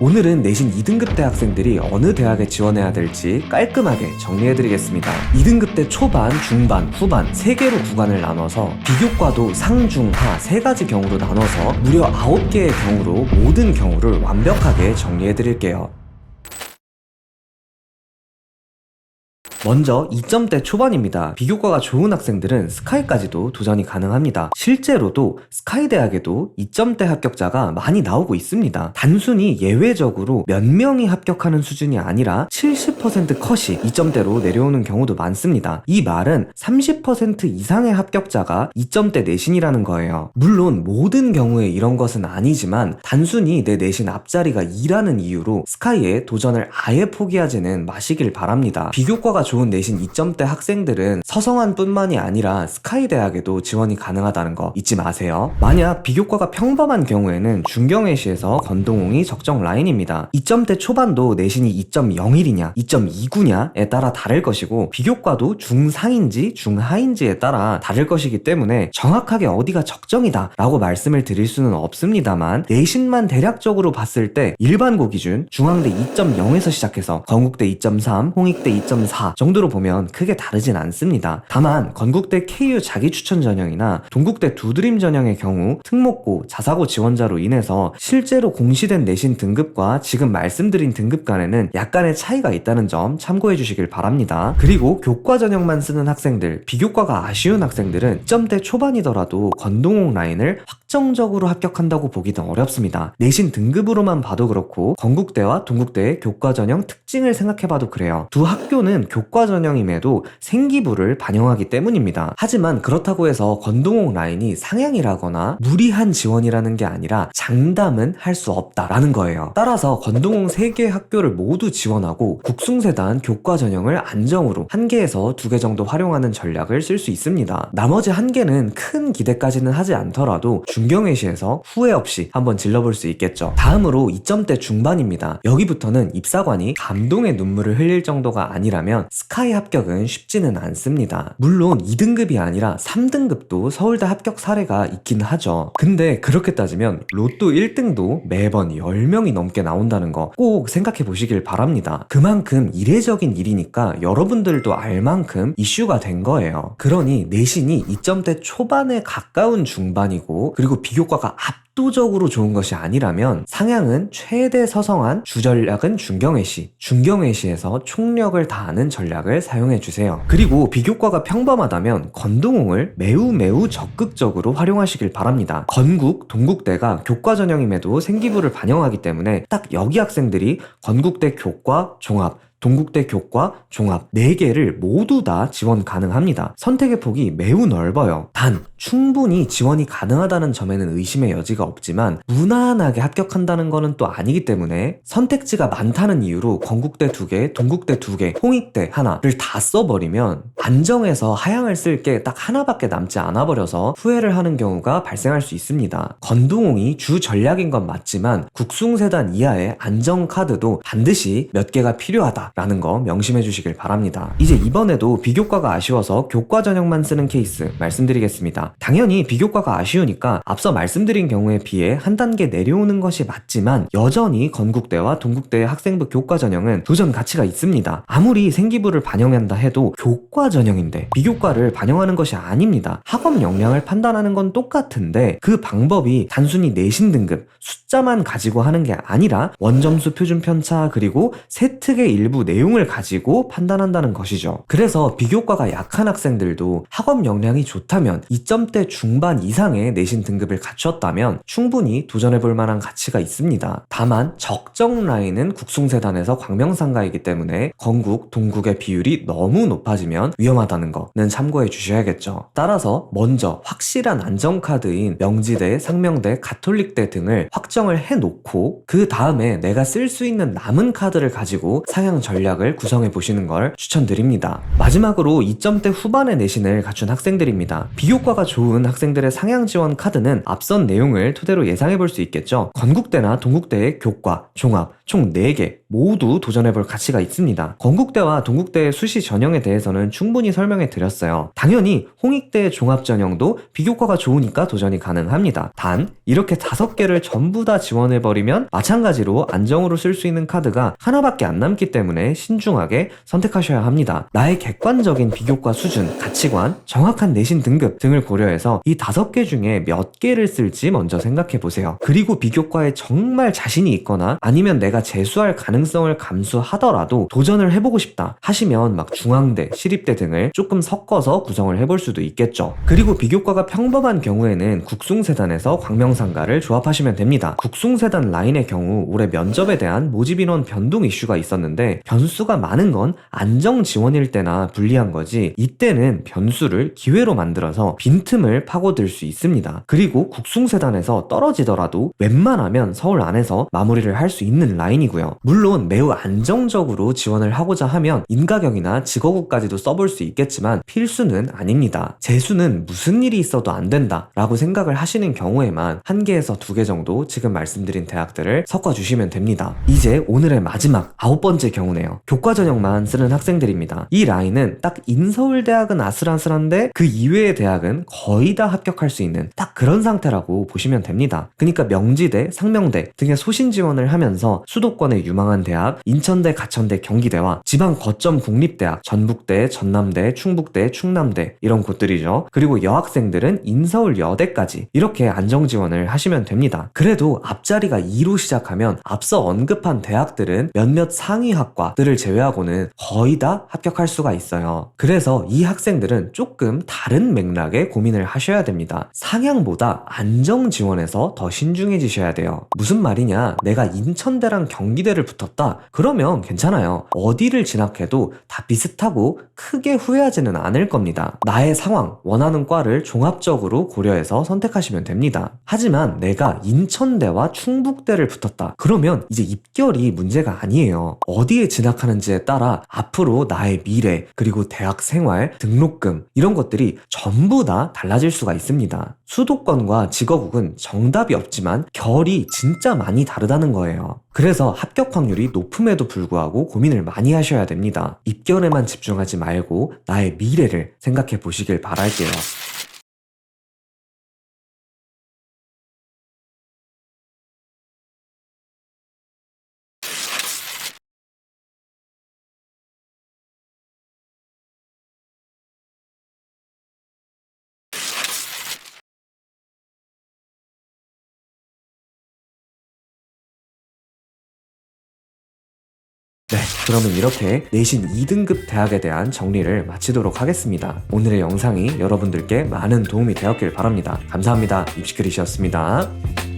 오늘은 내신 2등급 대 학생들이 어느 대학에 지원해야 될지 깔끔하게 정리해드리겠습니다. 2등급 대 초반, 중반, 후반 3개로 구간을 나눠서 비교과도 상, 중, 하 3가지 경우로 나눠서 무려 9개의 경우로 모든 경우를 완벽하게 정리해드릴게요. 먼저 2점대 초반입니다. 비교과가 좋은 학생들은 스카이까지도 도전이 가능합니다. 실제로도 스카이 대학에도 2점대 합격자가 많이 나오고 있습니다. 단순히 예외적으로 몇 명이 합격하는 수준이 아니라 70% 컷이 2점대로 내려오는 경우도 많습니다. 이 말은 30% 이상의 합격자가 2점대 내신이라는 거예요. 물론 모든 경우에 이런 것은 아니지만 단순히 내 내신 앞자리가 2라는 이유로 스카이에 도전을 아예 포기하지는 마시길 바랍니다. 비교과가 좋은 내신 2점대 학생들은 서성한 뿐만이 아니라 스카이 대학에도 지원이 가능하다는 거 잊지 마세요. 만약 비교과가 평범한 경우에는 중경외시에서 건동홍이 적정 라인입니다. 2점대 초반도 내신이 2.01이냐 2.29냐에 따라 다를 것이고 비교과도 중상인지 중하인지에 따라 다를 것이기 때문에 정확하게 어디가 적정이다 라고 말씀을 드릴 수는 없습니다만 내신만 대략적으로 봤을 때 일반고 기준 중앙대 2.0에서 시작해서 건국대 2.3, 홍익대 2.4 정도로 보면 크게 다르진 않습니다. 다만 건국대 KU 자기추천 전형이나 동국대 두드림 전형의 경우 특목고, 자사고 지원자로 인해서 실제로 공시된 내신 등급과 지금 말씀드린 등급 간에는 약간의 차이가 있다는 점 참고해 주시길 바랍니다. 그리고 교과 전형만 쓰는 학생들, 비교과가 아쉬운 학생들은 2점대 초반이더라도 건동홍 라인을 확정적으로 합격한다고 보기는 어렵습니다. 내신 등급으로만 봐도 그렇고 건국대와 동국대의 교과 전형 특징을 생각해봐도 그래요. 두 학교는 교과 전형임에도 생기부를 반영하기 때문입니다. 하지만 그렇다고 해서 건동홍 라인이 상향이라거나 무리한 지원이라는 게 아니라 장담은 할 수 없다라는 거예요. 따라서 건동홍 3개 학교를 모두 지원하고 국숭세단 교과 전형을 안정으로 1개에서 2개 정도 활용하는 전략을 쓸 수 있습니다. 나머지 1개는 큰 기대까지는 하지 않더라도 중경외시에서 후회 없이 한번 질러볼 수 있겠죠. 다음으로 2점대 중반입니다. 여기부터는 입사관이 감동의 눈물을 흘릴 정도가 아니라면 스카이 합격은 쉽지는 않습니다. 물론 2등급이 아니라 3등급도 서울대 합격 사례가 있긴 하죠. 근데 그렇게 따지면 로또 1등도 매번 10명이 넘게 나온다는 거 꼭 생각해 보시길 바랍니다. 그만큼 이례적인 일이니까 여러분들도 알 만큼 이슈가 된 거예요. 그러니 내신이 2점대 초반에 가까운 중반이고 그리고 비교과가 압도적으로 좋은 것이 아니라면 상향은 최대 서성한, 주전략은 중경외시, 중경외시에서 총력을 다하는 전략을 사용해주세요. 그리고 비교과가 평범하다면 건동홍을 매우 적극적으로 활용하시길 바랍니다. 건국, 동국대가 교과 전형임에도 생기부를 반영하기 때문에 딱 여기 학생들이 건국대 교과, 종합, 동국대 교과, 종합 4개를 모두 다 지원 가능합니다. 선택의 폭이 매우 넓어요. 단 충분히 지원이 가능하다는 점에는 의심의 여지가 없지만 무난하게 합격한다는 거는 또 아니기 때문에 선택지가 많다는 이유로 건국대 2개, 동국대 2개, 홍익대 하나를 다 써버리면 안정해서 하향을 쓸 게 딱 하나밖에 남지 않아 버려서 후회를 하는 경우가 발생할 수 있습니다. 건동홍이 주 전략인 건 맞지만 국숭세단 이하의 안정 카드도 반드시 몇 개가 필요하다 라는 거 명심해 주시길 바랍니다. 이제 이번에도 비교과가 아쉬워서 교과 전형만 쓰는 케이스 말씀드리겠습니다. 당연히 비교과가 아쉬우니까 앞서 말씀드린 경우에 비해 한 단계 내려오는 것이 맞지만 여전히 건국대와 동국대의 학생부 교과 전형은 도전 가치가 있습니다. 아무리 생기부를 반영한다 해도 교과 전형인데 비교과를 반영하는 것이 아닙니다. 학업 역량을 판단하는 건 똑같은데 그 방법이 단순히 내신 등급, 숫자만 가지고 하는 게 아니라 원점수 표준 편차 그리고 세특의 일부 내용을 가지고 판단한다는 것이죠. 그래서 비교과가 약한 학생들도 학업 역량이 좋다면 2점대 중반 이상의 내신 등급을 갖췄다면 충분히 도전해볼 만한 가치가 있습니다. 다만 적정 라인은 국숭세단에서 광명상가이기 때문에 건국, 동국의 비율이 너무 높아지면 위험하다는 거는 참고해 주셔야겠죠. 따라서 먼저 확실한 안정카드인 명지대, 상명대, 가톨릭대 등을 확정을 해놓고 그 다음에 내가 쓸 수 있는 남은 카드를 가지고 상향 전략을 구성해 보시는 걸 추천드립니다. 마지막으로 2점대 후반의 내신을 갖춘 학생들입니다. 비교과가 좋은 학생들의 상향 지원 카드는 앞선 내용을 토대로 예상해 볼 수 있겠죠. 건국대나 동국대의 교과, 종합, 총 4개 모두 도전해볼 가치가 있습니다. 건국대와 동국대의 수시 전형에 대해서는 충분히 설명해 드렸어요. 당연히 홍익대 종합전형도 비교과가 좋으니까 도전이 가능합니다. 단 이렇게 5개를 전부 다 지원해버리면 마찬가지로 안정으로 쓸 수 있는 카드가 하나밖에 안 남기 때문에 신중하게 선택하셔야 합니다. 나의 객관적인 비교과 수준, 가치관, 정확한 내신 등급 등을 고려해서 이 5개 중에 몇 개를 쓸지 먼저 생각해 보세요. 그리고 비교과에 정말 자신이 있거나 아니면 내가 재수할 가능성을 감수하더라도 도전을 해보고 싶다 하시면 막 중앙대, 시립대 등을 조금 섞어서 구성을 해볼 수도 있겠죠. 그리고 비교과가 평범한 경우에는 국숭세단에서 광명상가를 조합하시면 됩니다. 국숭세단 라인의 경우 올해 면접에 대한 모집 인원 변동 이슈가 있었는데 변수가 많은 건 안정 지원일 때나 불리한 거지 이때는 변수를 기회로 만들어서 빈틈을 파고들 수 있습니다. 그리고 국숭세단에서 떨어지더라도 웬만하면 서울 안에서 마무리를 할 수 있는 라인이고요. 물론 매우 안정적으로 지원을 하고자 하면 인가경이나 직어국까지도 써볼 수 있겠지만 필수는 아닙니다. 재수는 무슨 일이 있어도 안 된다 라고 생각을 하시는 경우에만 1개에서 2개 정도 지금 말씀드린 대학들을 섞어주시면 됩니다. 이제 오늘의 마지막 9번째 경우네요. 교과전형만 쓰는 학생들입니다. 이 라인은 딱 인서울대학은 아슬아슬한데 그 이외의 대학은 거의 다 합격할 수 있는 딱 그런 상태라고 보시면 됩니다. 그러니까 명지대, 상명대 등의 소신 지원을 하면서 수도권의 유망한 대학, 인천대, 가천대, 경기대와 지방 거점 국립대학, 전북대, 전남대, 충북대, 충남대 이런 곳들이죠. 그리고 여학생들은 인서울여대까지 이렇게 안정 지원을 하시면 됩니다. 그래도 앞자리가 2로 시작하면 앞서 언급한 대학들은 몇몇 상위 학과들을 제외하고는 거의 다 합격할 수가 있어요. 그래서 이 학생들은 조금 다른 맥락에 고민을 하셔야 됩니다. 상향보다 안정 지원에서 더 신중해지셔야 돼요. 무슨 말이냐? 내가 인천대랑 경기대를 붙었다? 그러면 괜찮아요. 어디를 진학해도 다 비슷하고 크게 후회하지는 않을 겁니다. 나의 상황, 원하는 과를 종합적으로 고려해서 선택하시면 됩니다. 하지만 내가 인천대와 충북대를 붙었다. 그러면 이제 입결이 문제가 아니에요. 어디에 진학하는지에 따라 앞으로 나의 미래, 그리고 대학 생활, 등록금 이런 것들이 전부 다 달라질 수가 있습니다. 수도권과 직어국은 정답이 없지만 결이 진짜 많이 다르다는 거예요. 그래서 합격 확률이 높음에도 불구하고 고민을 많이 하셔야 됩니다. 입결에만 집중하지 말고 나의 미래를 생각해 보시길 바랄게요. 네, 그러면 이렇게 내신 2등급 대학에 대한 정리를 마치도록 하겠습니다. 오늘의 영상이 여러분들께 많은 도움이 되었길 바랍니다. 감사합니다. 입시크릿이었습니다.